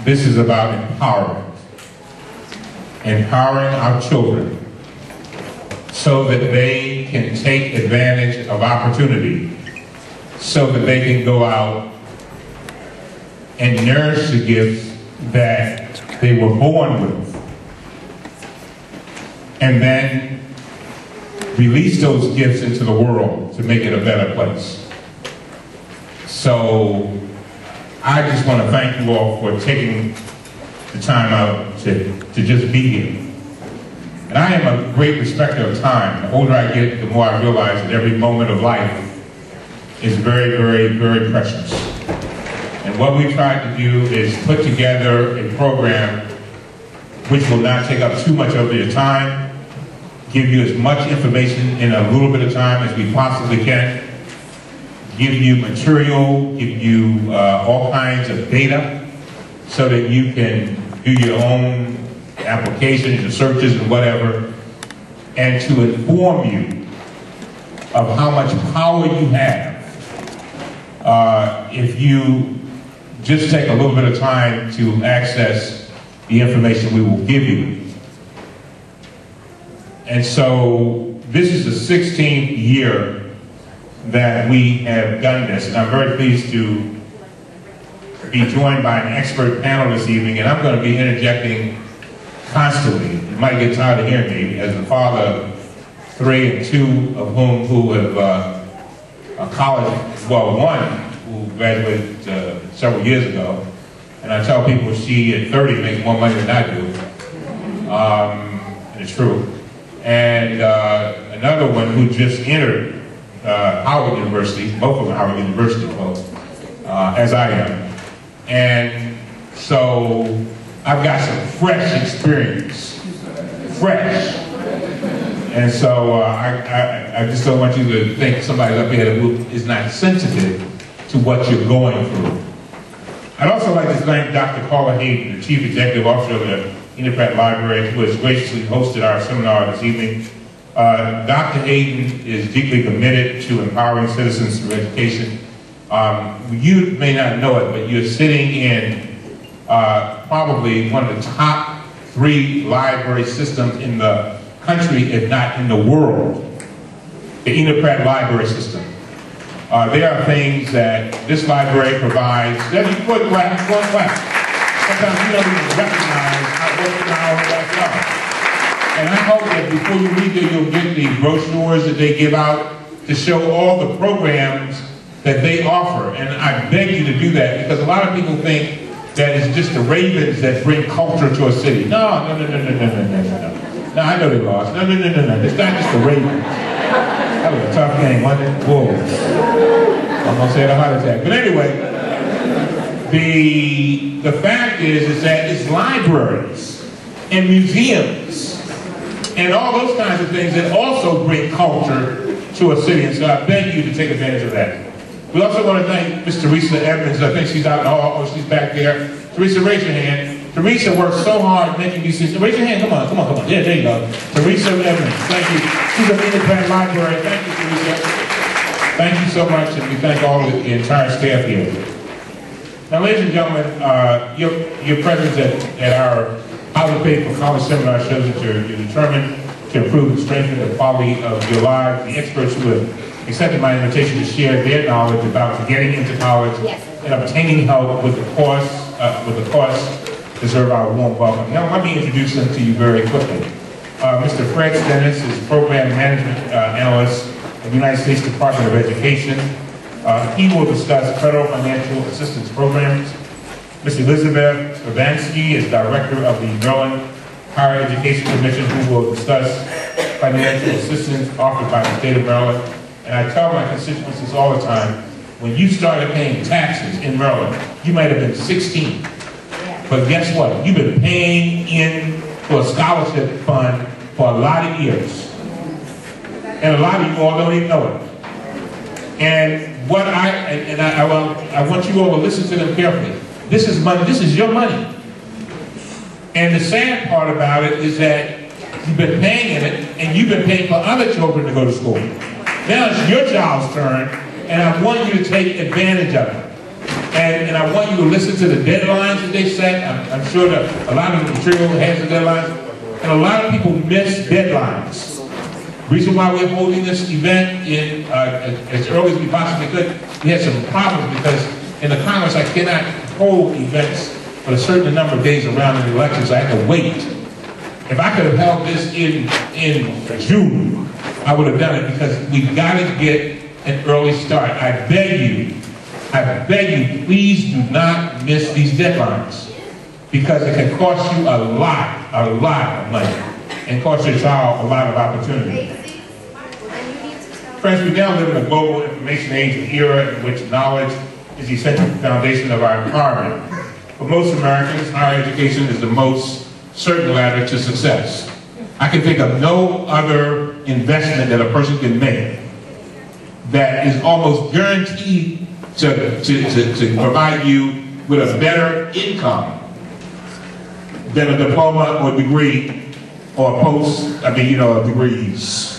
This is about empowerment. Empowering our children so that they can take advantage of opportunity, so that they can go out and nourish the gifts that they were born with, and then release those gifts into the world to make it a better place. So I just want to thank you all for taking the time out to just be here. And I am a great respecter of time. The older I get, the more I realize that every moment of life is very, very, very precious. And what we tried to do is put together a program which will not take up too much of your time, give you as much information in a little bit of time as we possibly can, give you material, give you all kinds of data so that you can do your own applications, your searches and whatever, and to inform you of how much power you have if you just take a little bit of time to access the information we will give you. And so this is the 16th year that we have done this, and I'm very pleased to be joined by an expert panel this evening, and I'm going to be interjecting constantly. You might get tired of hearing me as the father of 3 and 2 of whom who have a college, well, one who graduated several years ago, and I tell people she at 30 makes more money than I do, and it's true. And another one who just entered Howard University, both of them Howard University folks, as I am. And so I've got some fresh experience, fresh. And so I just don't want you to think somebody up here who is not sensitive to what you're going through. I'd also like to thank Dr. Carla Hayden, the Chief Executive Officer of the Enoch Pratt Library, who has graciously hosted our seminar this evening. Dr. Hayden is deeply committed to empowering citizens through education. You may not know it, but you're sitting in probably one of the top 3 library systems in the country, if not in the world, the Enoch Pratt Library System. There are things that this library provides. Sometimes you don't even recognize how worthwhile that are. And I hope that before you read it, you'll get the brochures that they give out to show all the programs that they offer. And I beg you to do that, because a lot of people think that it's just the Ravens that bring culture to a city. No. No, I know they lost. No. It's not just the Ravens. That was a tough game, wasn't it? Whoa. I'm going to say it a heart attack. But anyway, the fact is that it's libraries and museums and all those kinds of things that also bring culture to a city. And so I beg you to take advantage of that. We also want to thank Miss Teresa Evans. I think she's out in the hall. Oh, she's back there. Teresa, raise your hand. Teresa works so hard making these things. Raise your hand. Come on. Yeah, there you go. Teresa Evans. Thank you. She's at the Enoch Pratt Library. Thank you, Teresa. Thank you so much, and we thank all of the entire staff here. Now, ladies and gentlemen, your presence at our How to Pay for College seminar shows that you're determined to improve and strengthen the quality of your lives. The experts who have accepted my invitation to share their knowledge about getting into college and obtaining help with the course deserve our warm welcome. Now, let me introduce them to you very quickly. Mr. Fred Stennis is Program Management Analyst at the United States Department of Education. He will discuss federal financial assistance programs. Ms. Elizabeth Urbanski is Director of the Maryland Higher Education Commission, who will discuss financial assistance offered by the state of Maryland. And I tell my constituents this all the time, when you started paying taxes in Maryland, you might have been 16. But guess what? You've been paying in for a scholarship fund for a lot of years. And a lot of you all don't even know it. And what I want you all to listen to them carefully. This is money, this is your money. And the sad part about it is that you've been paying in it, and you've been paying for other children to go to school. Now it's your child's turn, and I want you to take advantage of it. And I want you to listen to the deadlines that they set. I'm sure that a lot of the material has the deadlines. And a lot of people miss deadlines. The reason why we're holding this event in as early as we possibly could, we had some problems because in the Congress I cannot hold events for a certain number of days around the elections. I had to wait. If I could have held this in June, I would have done it because we've got to get an early start. I beg you, please do not miss these deadlines because it can cost you a lot of money and cost your child a lot of opportunity. Friends, we now live in a global information age era in which knowledge is the essential foundation of our empowerment. For most Americans, higher education is the most certain ladder to success. I can think of no other investment that a person can make that is almost guaranteed to provide you with a better income than a diploma or degree or degrees.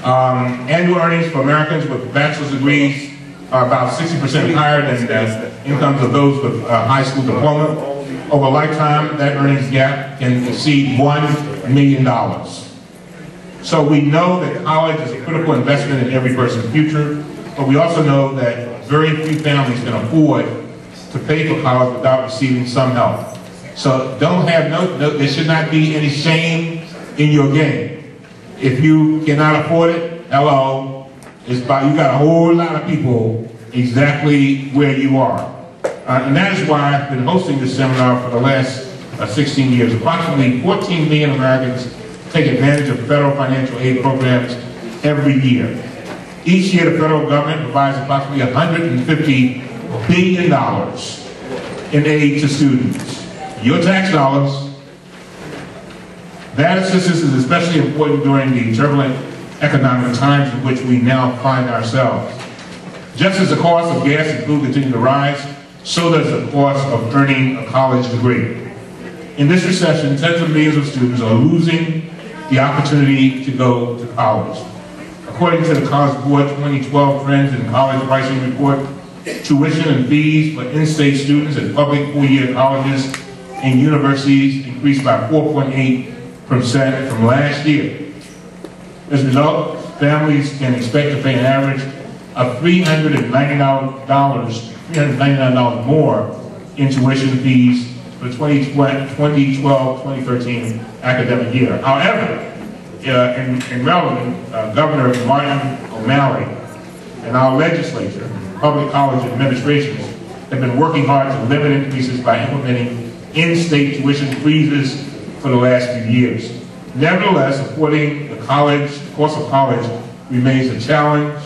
Annual earnings for Americans with bachelor's degrees are about 60% higher than the incomes of those with a high school diploma. Over a lifetime, that earnings gap can exceed $1 million. So we know that college is a critical investment in every person's future, but we also know that very few families can afford to pay for college without receiving some help. So there should not be any shame in your game. If you cannot afford it, hello, you got a whole lot of people exactly where you are. And that is why I've been hosting this seminar for the last 16 years. Approximately 14 million Americans take advantage of federal financial aid programs every year. Each year, the federal government provides approximately $150 billion in aid to students. Your tax dollars. That assistance is especially important during the turbulent economic times in which we now find ourselves. Just as the cost of gas and food continue to rise, so does the cost of earning a college degree. In this recession, tens of millions of students are losing the opportunity to go to college. According to the College Board 2012 Trends in College Pricing Report, tuition and fees for in-state students at public four-year colleges and universities increased by 4.8% from last year. As a result, families can expect to pay an average of $399 more in tuition fees for the 2012-2013 academic year. However, in Maryland, Governor Martin O'Malley and our legislature, public college administrations, have been working hard to limit increases by implementing in-state tuition freezes for the last few years. Nevertheless, affording the cost of college remains a challenge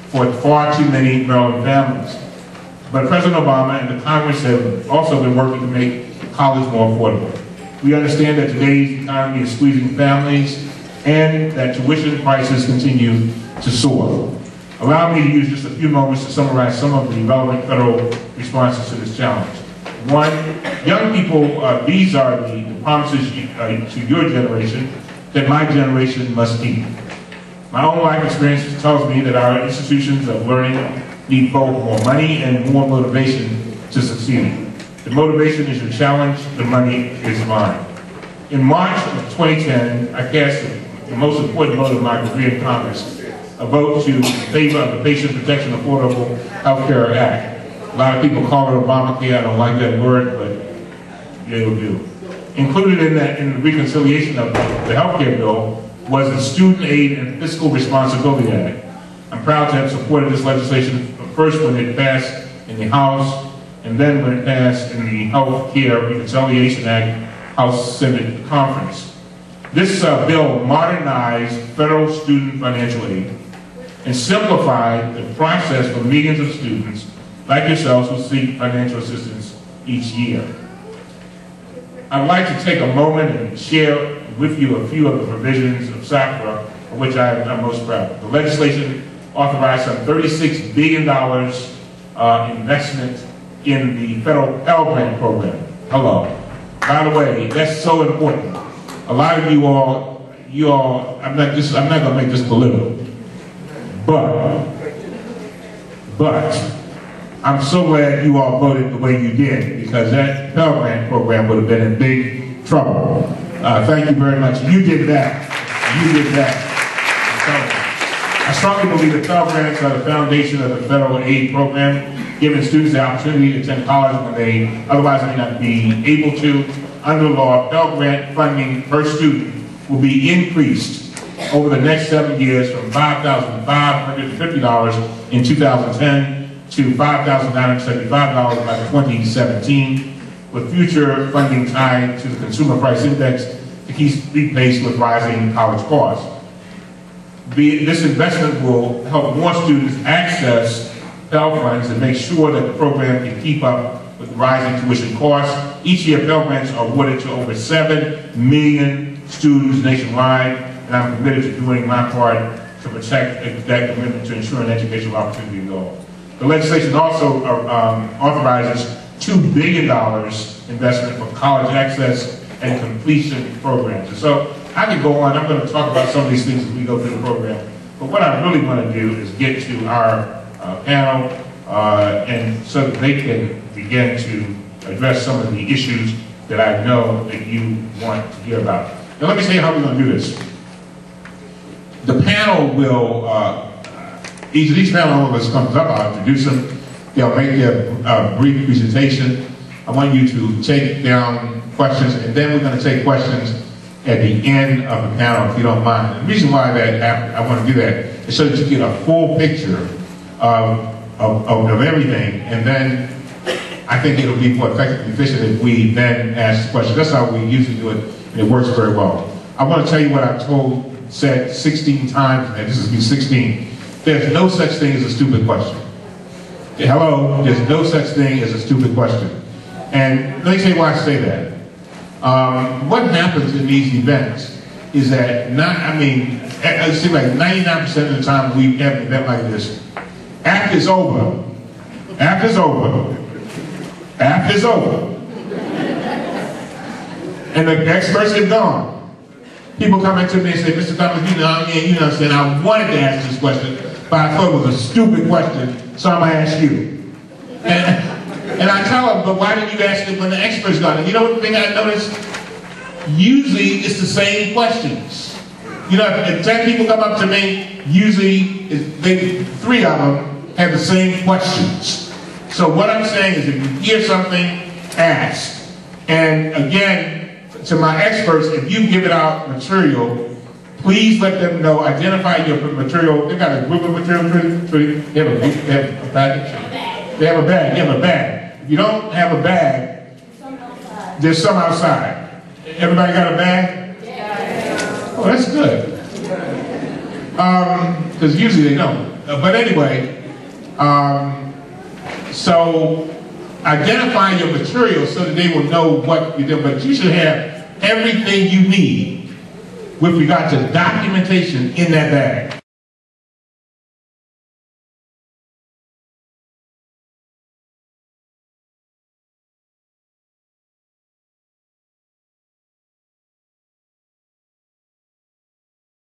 for far too many Maryland families. But President Obama and the Congress have also been working to make college more affordable. We understand that today's economy is squeezing families and that tuition prices continue to soar. Allow me to use just a few moments to summarize some of the relevant federal responses to this challenge. One, young people, these are the promises to your generation that my generation must keep. My own life experience tells me that our institutions of learning need both more money and more motivation to succeed. The motivation is your challenge, the money is mine. In March of 2010, I cast the most important vote of my career in Congress, a vote to favor of the Patient Protection Affordable Health Care Act. A lot of people call it Obamacare. I don't like that word, but it'll do. Included in the reconciliation of the health care bill was the Student Aid and Fiscal Responsibility Act. I'm proud to have supported this legislation first when it passed in the House, and then when it passed in the Health Care Reconciliation Act House-Senate Conference. This bill modernized federal student financial aid and simplified the process for millions of students like yourselves who seek financial assistance each year. I'd like to take a moment and share with you a few of the provisions of SACRA of which I'm most proud. The legislation authorized some $36 billion investment in the federal Pell Grant program. Hello. By the way, that's so important. A lot of you all, I'm not going to make this political, but I'm so glad you all voted the way you did, because that Pell Grant program would have been in big trouble. Thank you very much. You did that. You did that. So, I strongly believe that Pell Grants are the foundation of the federal aid program, giving students the opportunity to attend college when they otherwise may not be able to. Under the law, Pell Grant funding per student will be increased over the next 7 years from $5,550 in 2010 to $5,975 by 2017, with future funding tied to the Consumer Price Index to keep pace with rising college costs. This investment will help more students access Pell funds and make sure that the program can keep up with rising tuition costs. Each year, Pell Grants are awarded to over 7 million students nationwide, and I'm committed to doing my part to protect that commitment to ensure an educational opportunity to all. The legislation also authorizes $2 billion investment for college access and completion programs. And so I could go on. I'm going to talk about some of these things as we go through the program. But what I really want to do is get to our panel, and so that they can begin to address some of the issues that I know that you want to hear about. Now let me say how we're going to do this. The panel will, each panel of us comes up, I'll introduce them, they'll make their brief presentation. I want you to take down questions, and then we're going to take questions at the end of the panel, if you don't mind. And the reason why I want to do that is so that you get a full picture of everything, and then I think it'll be more effective and efficient if we then ask questions. That's how we usually do it, and it works very well. I want to tell you what I've said 16 times, and this is me 16. There's no such thing as a stupid question. Hello, there's no such thing as a stupid question. And let me tell you why I say that. What happens in these events is that, it seems like 99% of the time we have an event like this, after it's over, and the experts have gone, people come into me and say, Mr. Cummings, you understand, I wanted to ask this question, but I thought it was a stupid question, so I'm going to ask you. And I tell them, but why didn't you ask it when the experts got it? You know what the thing I noticed? Usually it's the same questions. You know, if 10 people come up to me, usually 3 of them have the same questions. So what I'm saying is if you hear something, ask. And again, to my experts, if you give it out material, please let them know, identify your material. They've got a group of material for you. They have a package? They have a bag. You have a bag. If you don't have a bag, there's some outside. Everybody got a bag? Yeah. Oh, that's good. Because usually they don't. But anyway, so identify your material so that they will know what you do. But you should have everything you need with regard to documentation in that bag.